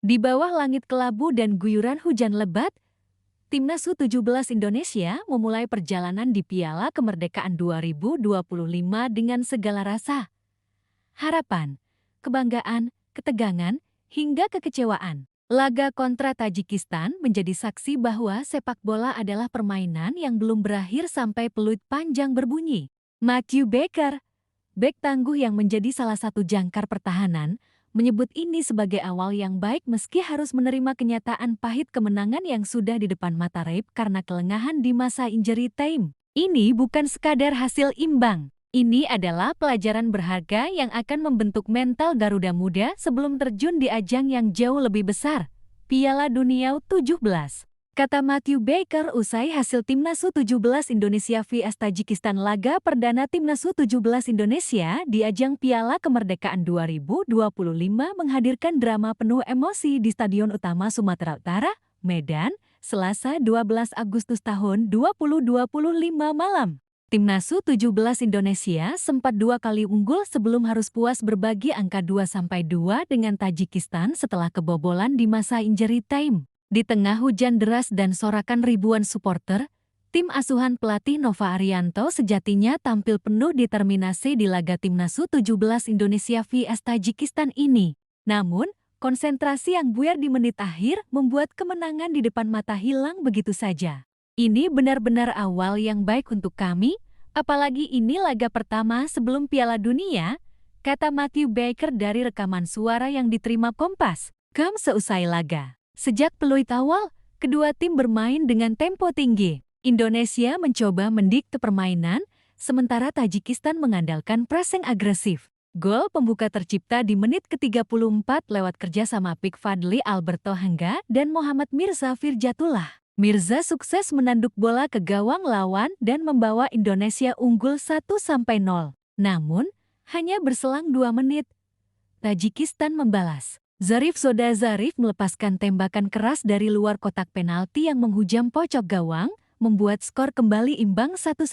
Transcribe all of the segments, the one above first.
Di bawah langit kelabu dan guyuran hujan lebat, Timnas U17 Indonesia memulai perjalanan di Piala Kemerdekaan 2025 dengan segala rasa, harapan, kebanggaan, ketegangan, hingga kekecewaan. Laga kontra Tajikistan menjadi saksi bahwa sepak bola adalah permainan yang belum berakhir sampai peluit panjang berbunyi. Matthew Baker, bek tangguh yang menjadi salah satu jangkar pertahanan, menyebut ini sebagai awal yang baik meski harus menerima kenyataan pahit kemenangan yang sudah di depan mata Raib karena kelengahan di masa injury time. Ini bukan sekadar hasil imbang. Ini adalah pelajaran berharga yang akan membentuk mental Garuda Muda sebelum terjun di ajang yang jauh lebih besar, Piala Dunia U17. Kata Matthew Baker usai hasil Timnas U17 Indonesia vs Tajikistan laga perdana Timnas U17 Indonesia di ajang Piala Kemerdekaan 2025 menghadirkan drama penuh emosi di Stadion Utama Sumatera Utara, Medan, Selasa 12 Agustus tahun 2025 malam. Timnas U17 Indonesia sempat 2 kali unggul sebelum harus puas berbagi angka 2-2 dengan Tajikistan setelah kebobolan di masa injury time. Di tengah hujan deras dan sorakan ribuan supporter, tim asuhan pelatih Nova Arianto sejatinya tampil penuh determinasi di laga Timnas U17 Indonesia vs Tajikistan ini. Namun, konsentrasi yang buyar di menit akhir membuat kemenangan di depan mata hilang begitu saja. Ini benar-benar awal yang baik untuk kami, apalagi ini laga pertama sebelum Piala Dunia, kata Matthew Baker dari rekaman suara yang diterima Kompas. Seusai laga. Sejak peluit awal, kedua tim bermain dengan tempo tinggi. Indonesia mencoba mendikte permainan, sementara Tajikistan mengandalkan pressing agresif. Gol pembuka tercipta di menit ke-34 lewat kerjasama Pik Fadli Alberto Hangga dan Muhammad Mirza Firjatullah. Mirza sukses menanduk bola ke gawang lawan dan membawa Indonesia unggul 1-0. Namun, hanya berselang 2 menit, Tajikistan membalas. Zarif Zoda Zarif melepaskan tembakan keras dari luar kotak penalti yang menghujam pojok gawang, membuat skor kembali imbang 1-1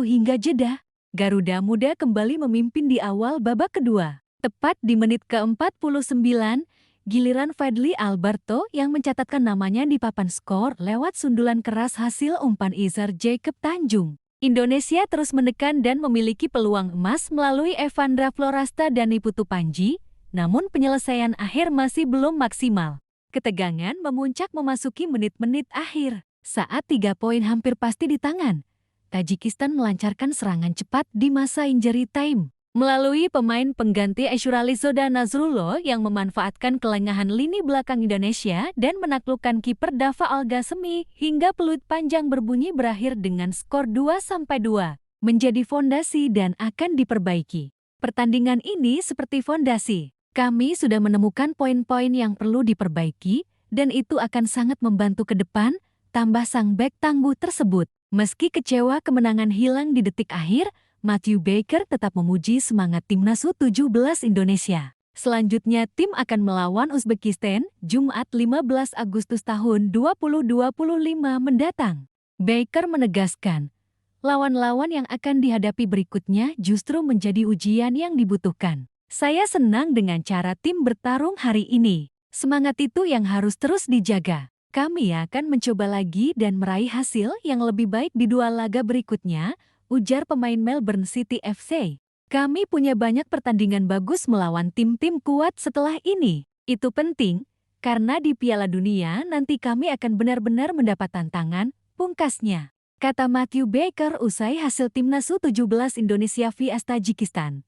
hingga jeda. Garuda Muda kembali memimpin di awal babak kedua. Tepat di menit ke-49, giliran Fadli Alberto yang mencatatkan namanya di papan skor lewat sundulan keras hasil umpan Izar Jacob Tanjung. Indonesia terus menekan dan memiliki peluang emas melalui Evandra Florasta dan Niputu Panji, namun penyelesaian akhir masih belum maksimal. Ketegangan memuncak memasuki menit-menit akhir. Saat 3 poin hampir pasti di tangan, Tajikistan melancarkan serangan cepat di masa injury time. Melalui pemain pengganti Aishurali Zoda Nazrullah yang memanfaatkan kelengahan lini belakang Indonesia dan menaklukkan kiper Dava Algasemi hingga peluit panjang berbunyi berakhir dengan skor 2-2, menjadi fondasi dan akan diperbaiki. Pertandingan ini seperti fondasi. Kami sudah menemukan poin-poin yang perlu diperbaiki, dan itu akan sangat membantu ke depan, tambah sang bek tangguh tersebut. Meski kecewa kemenangan hilang di detik akhir, Matthew Baker tetap memuji semangat Timnas U17 Indonesia. Selanjutnya tim akan melawan Uzbekistan, Jumat 15 Agustus tahun 2025 mendatang. Baker menegaskan, lawan-lawan yang akan dihadapi berikutnya justru menjadi ujian yang dibutuhkan. Saya senang dengan cara tim bertarung hari ini. Semangat itu yang harus terus dijaga. Kami akan mencoba lagi dan meraih hasil yang lebih baik di 2 laga berikutnya, ujar pemain Melbourne City FC. Kami punya banyak pertandingan bagus melawan tim-tim kuat setelah ini. Itu penting, karena di Piala Dunia nanti kami akan benar-benar mendapat tantangan, pungkasnya. Kata Matthew Baker usai hasil Timnas U17 Indonesia vs Tajikistan.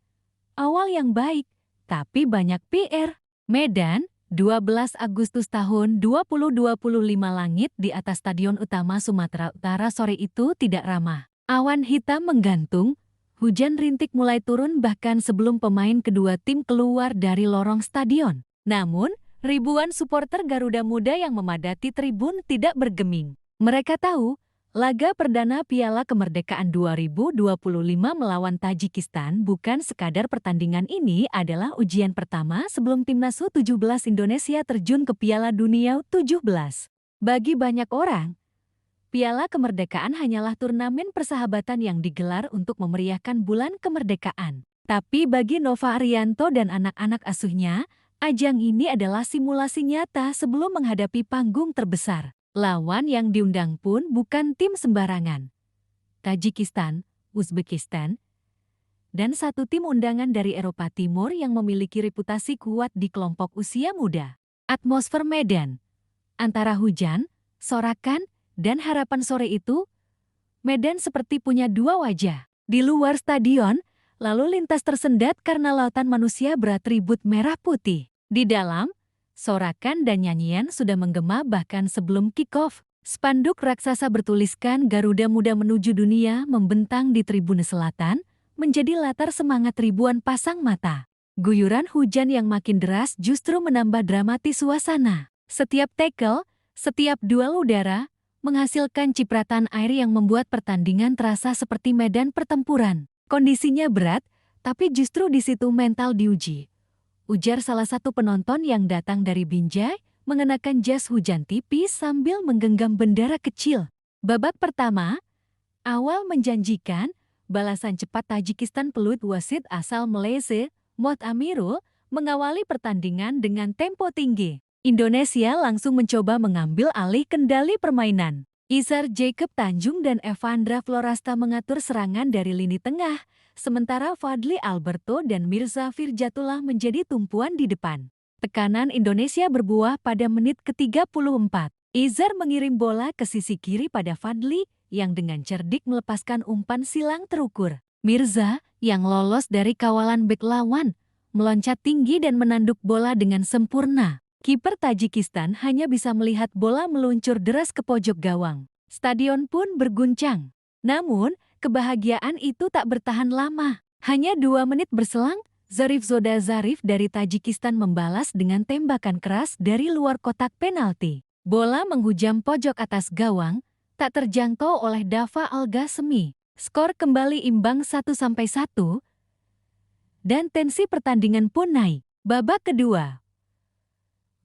Awal yang baik, tapi banyak PR. Medan, 12 Agustus tahun 2025 langit di atas Stadion Utama Sumatera Utara sore itu tidak ramah. Awan hitam menggantung, hujan rintik mulai turun bahkan sebelum pemain kedua tim keluar dari lorong stadion. Namun, ribuan supporter Garuda Muda yang memadati tribun tidak bergeming. Mereka tahu, laga perdana Piala Kemerdekaan 2025 melawan Tajikistan bukan sekadar pertandingan, ini adalah ujian pertama sebelum Timnas U17 Indonesia terjun ke Piala Dunia U17. Bagi banyak orang, Piala Kemerdekaan hanyalah turnamen persahabatan yang digelar untuk memeriahkan bulan kemerdekaan. Tapi bagi Nova Arianto dan anak-anak asuhnya, Ajang ini adalah simulasi nyata sebelum menghadapi panggung terbesar. Lawan yang diundang pun bukan tim sembarangan. Tajikistan, Uzbekistan, dan satu tim undangan dari Eropa Timur yang memiliki reputasi kuat di kelompok usia muda. Atmosfer medan, antara hujan, sorakan, dan harapan sore itu, medan seperti punya dua wajah. Di luar stadion, lalu lintas tersendat karena lautan manusia beratribut merah putih. Di dalam, sorakan dan nyanyian sudah menggema bahkan sebelum kick-off. Spanduk raksasa bertuliskan Garuda Muda Menuju Dunia membentang di tribune selatan, menjadi latar semangat ribuan pasang mata. Guyuran hujan yang makin deras justru menambah dramatis suasana. Setiap tackle, setiap duel udara, menghasilkan cipratan air yang membuat pertandingan terasa seperti medan pertempuran. Kondisinya berat, tapi justru di situ mental diuji. Ujar salah satu penonton yang datang dari Binjai, mengenakan jas hujan tipis sambil menggenggam bendera kecil. Babak pertama, awal menjanjikan, balasan cepat Tajikistan peluit wasit asal Malaysia, Mohd Amirul, mengawali pertandingan dengan tempo tinggi. Indonesia langsung mencoba mengambil alih kendali permainan. Izhar Jacob Tanjung dan Evandra Florasta mengatur serangan dari lini tengah, sementara Fadly Alberto dan Mirza Firjatullah menjadi tumpuan di depan. Tekanan Indonesia berbuah pada menit ke-34. Izhar mengirim bola ke sisi kiri pada Fadly, yang dengan cerdik melepaskan umpan silang terukur. Mirza, yang lolos dari kawalan bek lawan, meloncat tinggi dan menanduk bola dengan sempurna. Kiper Tajikistan hanya bisa melihat bola meluncur deras ke pojok gawang. Stadion pun berguncang. Namun, kebahagiaan itu tak bertahan lama. Hanya 2 menit berselang, Zarifzoda Zarif dari Tajikistan membalas dengan tembakan keras dari luar kotak penalti. Bola menghujam pojok atas gawang, tak terjangkau oleh Dava Al-Ghasemi. Skor kembali imbang 1-1, dan tensi pertandingan pun naik. Babak kedua.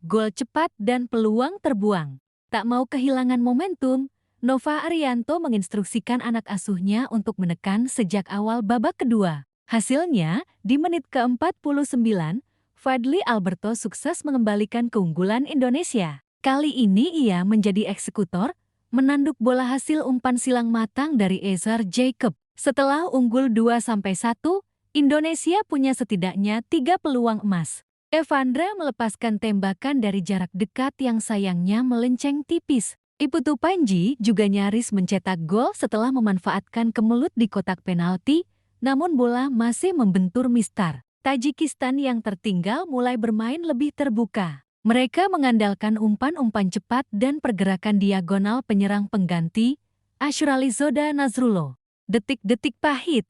Gol cepat dan peluang terbuang. Tak mau kehilangan momentum, Nova Arianto menginstruksikan anak asuhnya untuk menekan sejak awal babak kedua. Hasilnya, di menit ke-49, Fadly Alberto sukses mengembalikan keunggulan Indonesia. Kali ini ia menjadi eksekutor, menanduk bola hasil umpan silang matang dari Izhar Jacob. Setelah unggul 2-1, Indonesia punya setidaknya 3 peluang emas. Evandra melepaskan tembakan dari jarak dekat yang sayangnya melenceng tipis. Iputu Panji juga nyaris mencetak gol setelah memanfaatkan kemelut di kotak penalti, namun bola masih membentur mistar. Tajikistan yang tertinggal mulai bermain lebih terbuka. Mereka mengandalkan umpan-umpan cepat dan pergerakan diagonal penyerang pengganti, Ashralizoda Nazrullah. Detik-detik pahit.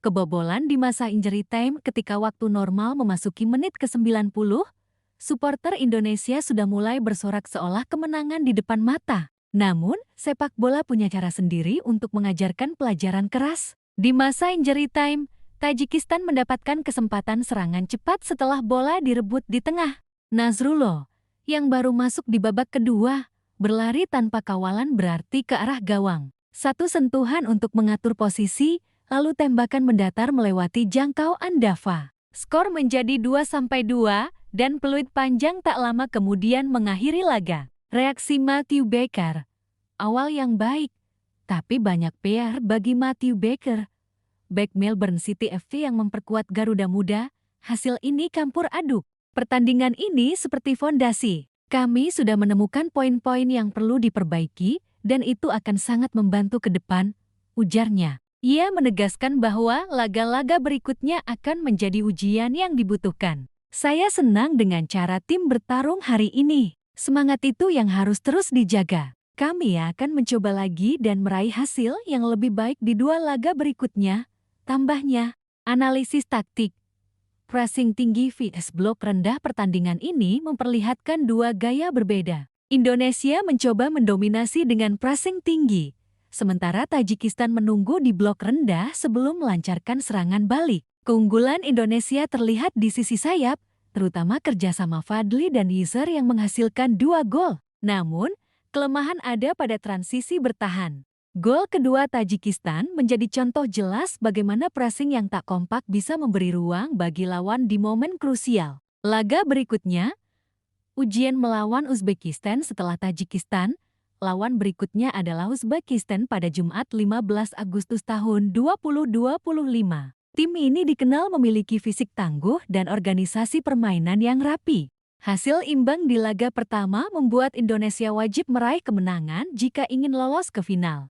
Kebobolan di masa injury time ketika waktu normal memasuki menit ke-90, supporter Indonesia sudah mulai bersorak seolah kemenangan di depan mata. Namun, sepak bola punya cara sendiri untuk mengajarkan pelajaran keras. Di masa injury time, Tajikistan mendapatkan kesempatan serangan cepat setelah bola direbut di tengah. Nazrullah, yang baru masuk di babak kedua, berlari tanpa kawalan berarti ke arah gawang. Satu sentuhan untuk mengatur posisi, lalu tembakan mendatar melewati jangkauan Dava. Skor menjadi 2-2 dan peluit panjang tak lama kemudian mengakhiri laga. Reaksi Matthew Baker. Awal yang baik, tapi banyak PR bagi Matthew Baker. Bek Melbourne City FC yang memperkuat Garuda Muda, hasil ini campur aduk. Pertandingan ini seperti fondasi. Kami sudah menemukan poin-poin yang perlu diperbaiki dan itu akan sangat membantu ke depan, ujarnya. Ia menegaskan bahwa laga-laga berikutnya akan menjadi ujian yang dibutuhkan. Saya senang dengan cara tim bertarung hari ini. Semangat itu yang harus terus dijaga. Kami akan mencoba lagi dan meraih hasil yang lebih baik di 2 laga berikutnya. Tambahnya, analisis taktik. Pressing tinggi vs blok rendah pertandingan ini memperlihatkan 2 gaya berbeda. Indonesia mencoba mendominasi dengan pressing tinggi. Sementara Tajikistan menunggu di blok rendah sebelum melancarkan serangan balik. Keunggulan Indonesia terlihat di sisi sayap, terutama kerjasama Fadly dan Izhar yang menghasilkan 2 gol. Namun, kelemahan ada pada transisi bertahan. Gol kedua Tajikistan menjadi contoh jelas bagaimana pressing yang tak kompak bisa memberi ruang bagi lawan di momen krusial. Laga berikutnya, ujian melawan Uzbekistan setelah Tajikistan. Lawan berikutnya adalah Uzbekistan pada Jumat 15 Agustus tahun 2025. Tim ini dikenal memiliki fisik tangguh dan organisasi permainan yang rapi. Hasil imbang di laga pertama membuat Indonesia wajib meraih kemenangan jika ingin lolos ke final.